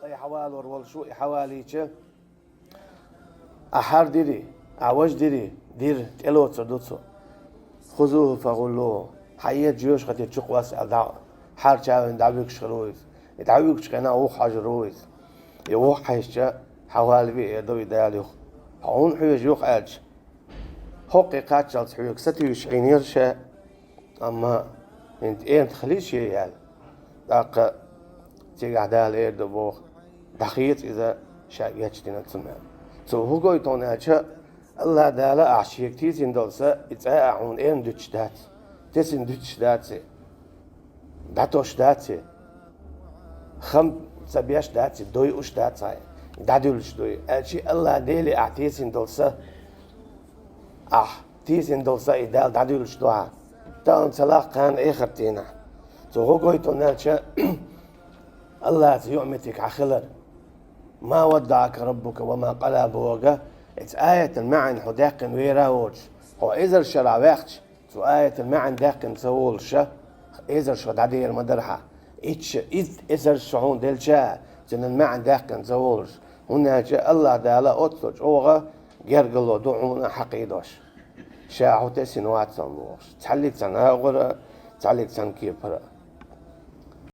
أي حوال ورول شو حوالي ش أحر ديري عوج ديري دير تلوت صدوتو خذوه فغلوه حياة جيوش قد تشق واسع دع حار شاون دعويك شرويز دعويك شكنا أو حجرويز يوح حيشة حوالي بي يدوي داليخ هون حيوج يوخ أج حقي قاتشال حيوك ستيوش عينيرشة أما انت خليش يال داق تيجع دال دبوخ دخيت إذا شايتشتنا تسمع هو قوي توناتشا الله دالا أعشيك تيسين دولسا إتعاعون دوتش دات تيسين دوتش داتسي داتوش داتسي خم سبياش داتسي دوي وش داتساي دادولش دوي أشي الله ديلي أعتيسين دولسا تيسين دولسا إدال دادولش دوها تان سلاق كان إخرتينا هو قوي توناتشا الله يعمتك عخلر ما ودعك ربك وما قلى بوجه آية المعن حداقن ويراوج هو إذا الشرع وقت آية المعن داقن سولش إذا شو عدير مدرحة إذا الشعون دلشا جن المعن داقن سولش هنا جاء الله دالا أطلج أوغا جرجلو دعونا حقيدوش شاعو تسنوات سنوش تحليك سنة غرة تحليك سنكيبرة